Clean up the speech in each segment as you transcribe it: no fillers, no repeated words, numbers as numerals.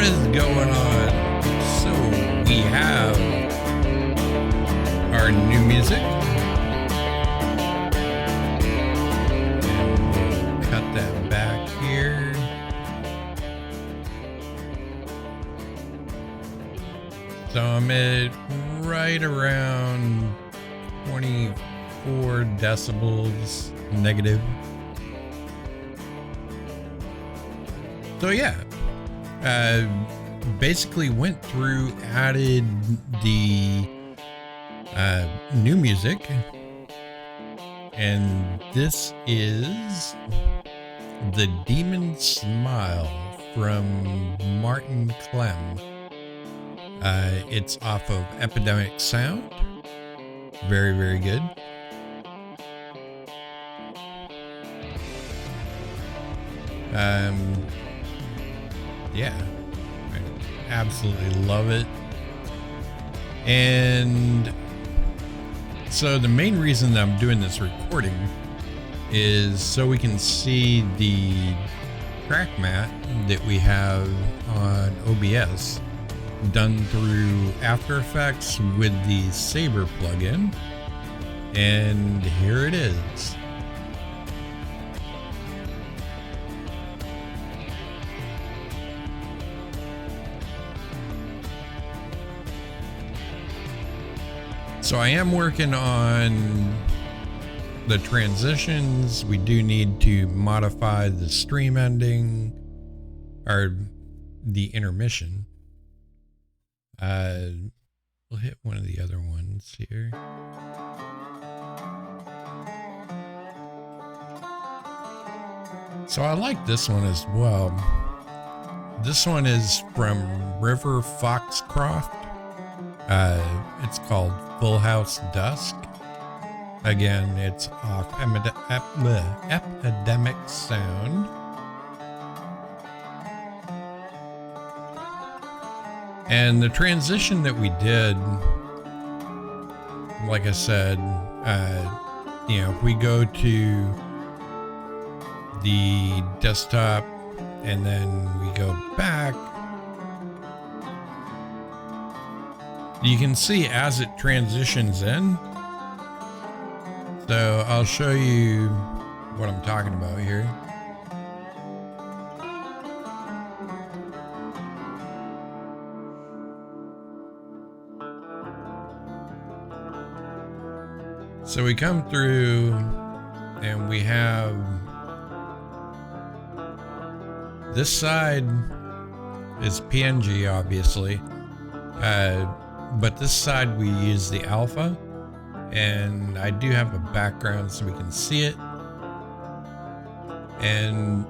What is going on? So we have our new music. And cut that back here. So I'm at right around 24 decibels negative. So yeah, basically went through, added the new music, and this is the Demon Smile from Martin Clem. It's off of Epidemic Sound. Very, very good. Yeah, I absolutely love it. And so the main reason that I'm doing this recording is so we can see the trackMatte that we have on OBS done through After Effects with the Saber plugin. And here it is. So I am working on the transitions. We do need to modify the stream ending or the intermission. We'll hit one of the other ones here. So I like this one as well. This one is from River Foxcroft. It's called Full House Dusk. Again, it's off Epidemic Sound. And the transition that we did, like I said, if we go to the desktop and then we go back, you can see as it transitions in. So I'll show you what I'm talking about here. So we come through and we have this side is PNG, obviously. But this side we use the alpha, and I do have a background so we can see it. And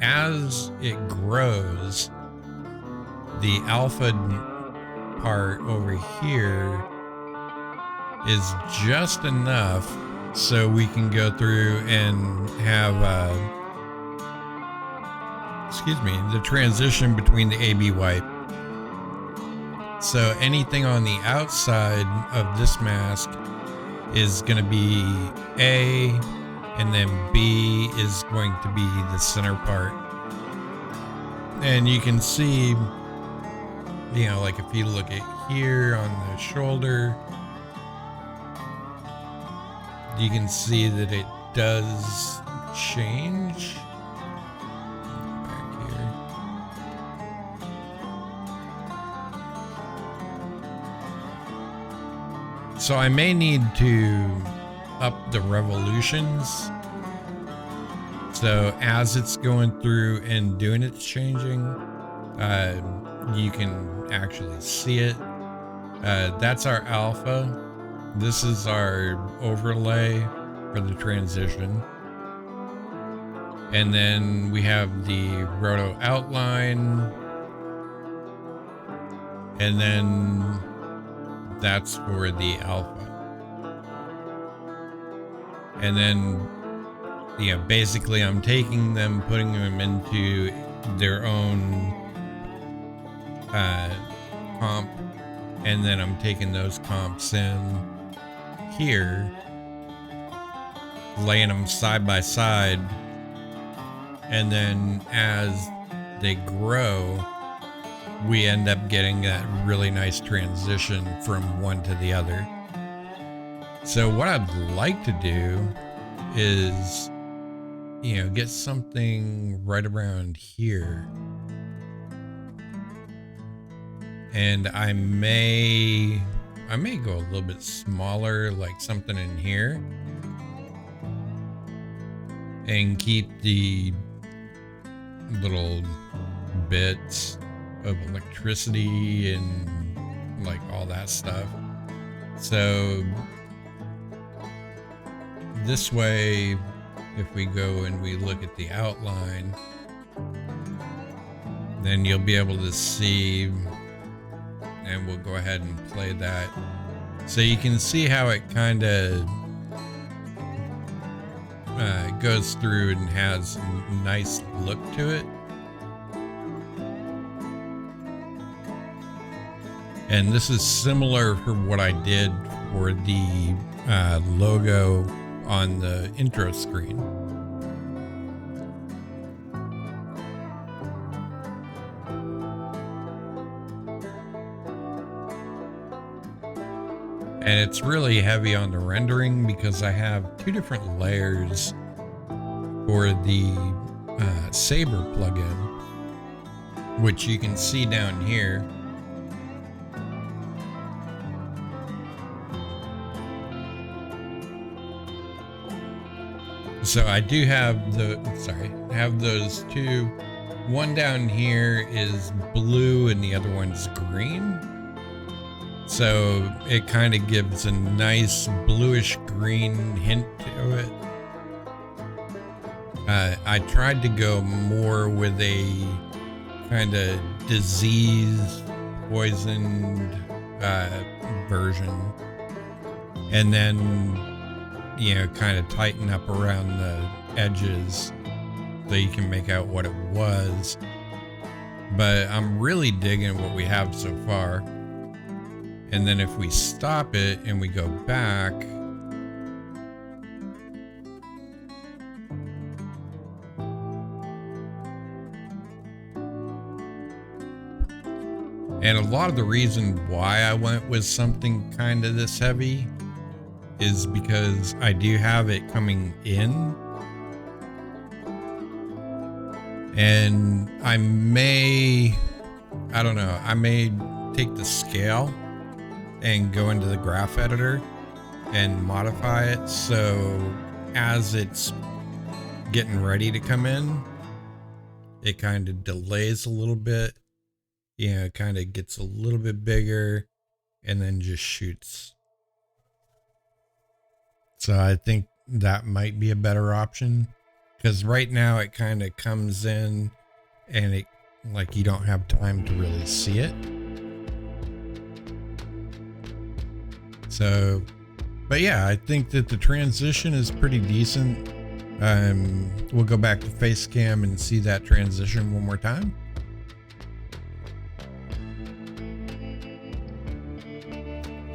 as it grows, the alpha part over here is just enough so we can go through and have the transition between the AB wipe. So anything on the outside of this mask is going to be A, and then B is going to be the center part. And you can see, like if you look at here on the shoulder, you can see that it does change. So I may need to up the revolutions. So as it's going through and doing its changing, you can actually see it. That's our alpha. This is our overlay for the transition. And then we have the roto outline. And then that's for the alpha. And then, basically I'm taking them, putting them into their own comp, and then I'm taking those comps in here, laying them side by side, and then as they grow, we end up getting that really nice transition from one to the other. So what I'd like to do is, you know, get something right around here. And I may go a little bit smaller, like something in here, and keep the little bits of electricity and like all that stuff. So this way, if we go and we look at the outline, then you'll be able to see, and we'll go ahead and play that. So you can see how it kind of goes through and has a nice look to it. And this is similar for what I did for the logo on the intro screen. And it's really heavy on the rendering because I have two different layers for the Saber plugin, which you can see down here. So I do have those two. One down here is blue and the other one's green. So it kind of gives a nice bluish green hint to it. I tried to go more with a kind of disease poisoned version, and then, you know, kind of tighten up around the edges so you can make out what it was. But I'm really digging what we have so far. And then if we stop it and we go back, and a lot of the reason why I went with something kind of this heavy is because I do have it coming in, and I may take the scale and go into the graph editor and modify it so as it's getting ready to come in, it kind of delays a little bit, you know, kind of gets a little bit bigger and then just shoots. So I think that might be a better option, because right now it kind of comes in and it, like, you don't have time to really see it. So, but yeah, I think that the transition is pretty decent. We'll go back to face cam and see that transition one more time.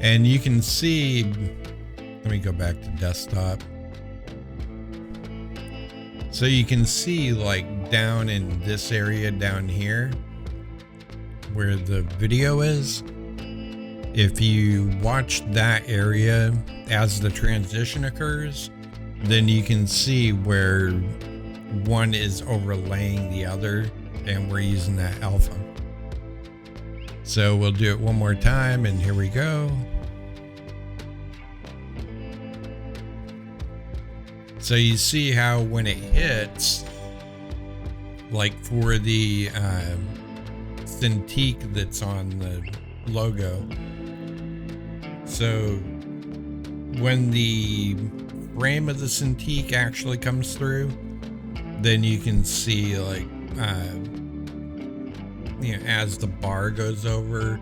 And you can see, let me go back to desktop. So you can see, like, down in this area down here where the video is, if you watch that area as the transition occurs, then you can see where one is overlaying the other, and we're using that alpha. So we'll do it one more time, and here we go. So you see how when it hits, like for the Cintiq that's on the logo, so when the frame of the Cintiq actually comes through, then you can see, like, you know, as the bar goes over,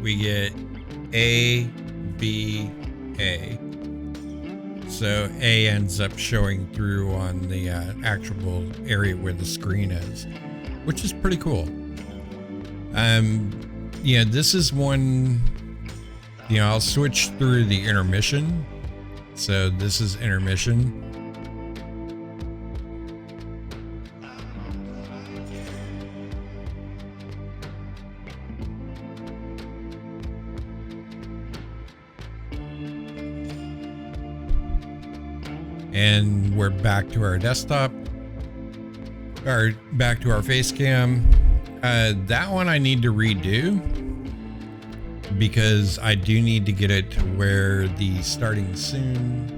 we get A, B, A. So A ends up showing through on the actual area where the screen is, which is pretty cool. Yeah, this is one, you know, I'll switch through the intermission. So this is intermission. and we're back to our desktop, or back to our face cam. That one I need to redo because I do need to get it to where the starting soon.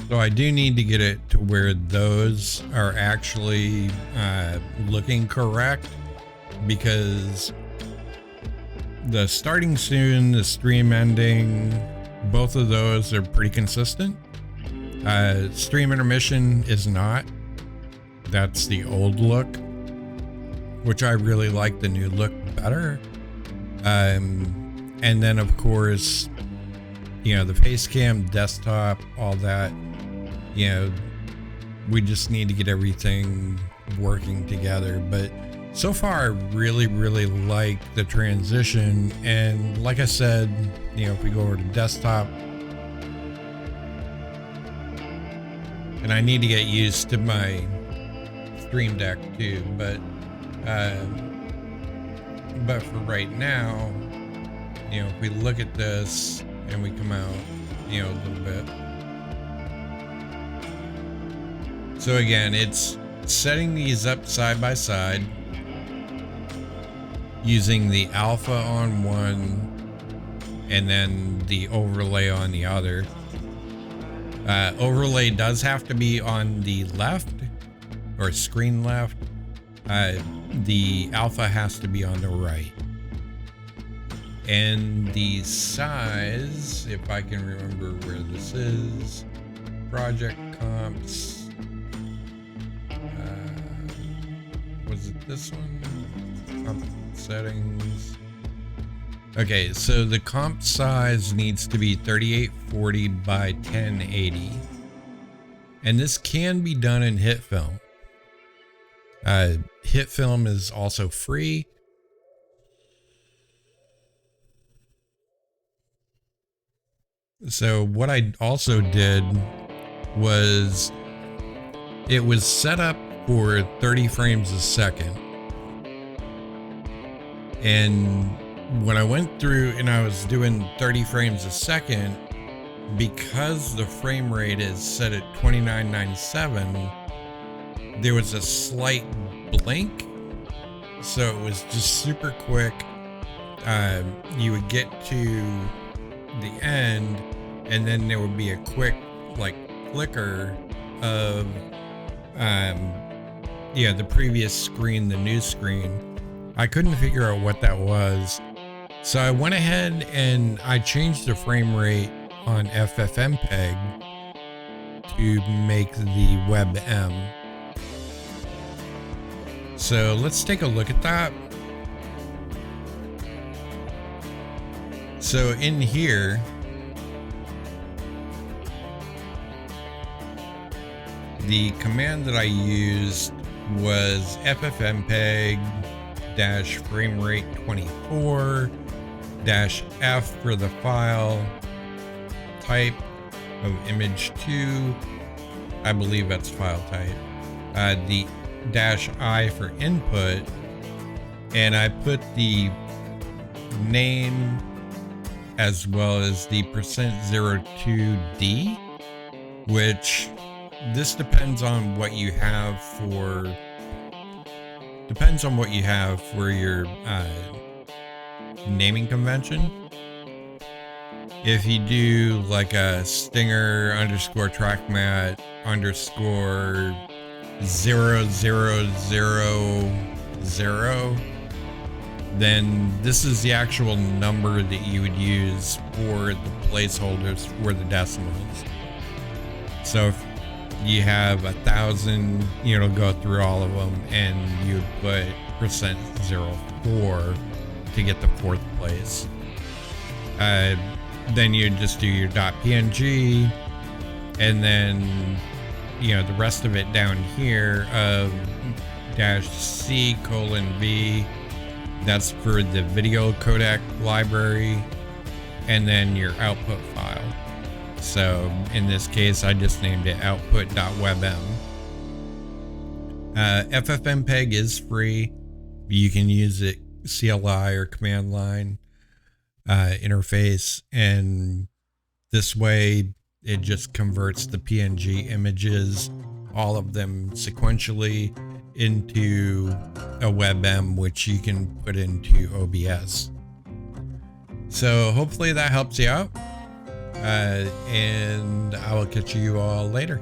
So I do need to get it to where those are actually looking correct, because the starting soon, the stream ending, both of those are pretty consistent. Stream intermission is not. That's the old look, which I really like the new look better. And then of course, you know, the face cam, desktop, all that. You know, we just need to get everything working together. But so far, I really, really like the transition. And like I said, you know, if we go over to desktop, and I need to get used to my Stream Deck too, but for right now, you know, if we look at this and we come out, you know, a little bit. So again, it's setting these up side by side, using the alpha on one and then the overlay on the other. Overlay does have to be on the left, or screen left. The alpha has to be on the right. And the size, if I can remember where this is, project comps. Was it this one? Comp settings. Okay, so the comp size needs to be 3840 by 1080. And this can be done in HitFilm. HitFilm is also free. So what I also did was, it was set up for 30 frames a second. And when I went through and I was doing 30 frames a second, because the frame rate is set at 2997, there was a slight blink. So it was just super quick. You would get to the end and then there would be a quick like flicker of yeah, the previous screen, the new screen. I couldn't figure out what that was, so I went ahead and I changed the frame rate on FFmpeg to make the WebM. So let's take a look at that. So in here, the command that I used was FFmpeg-framerate24-F for the file type of image 2. I believe that's file type. The -I for input, and I put the name as well as the %02D, which this depends on what you have for your naming convention. If you do like a stinger underscore trackMatte underscore 0000, then this is the actual number that you would use for the placeholders for the decimals. So if you have 1,000, you know, go through all of them, and you would put %04 to get the 4th place. Then you just do your .png, and then, you know, the rest of it down here of -C:\V. That's for the video codec library. and then your output file. So in this case, I just named it output.webm. FFmpeg is free. You can use it CLI or command line interface, and this way it just converts the PNG images, all of them sequentially, into a WebM, which you can put into OBS. So hopefully that helps you out, and I will catch you all later.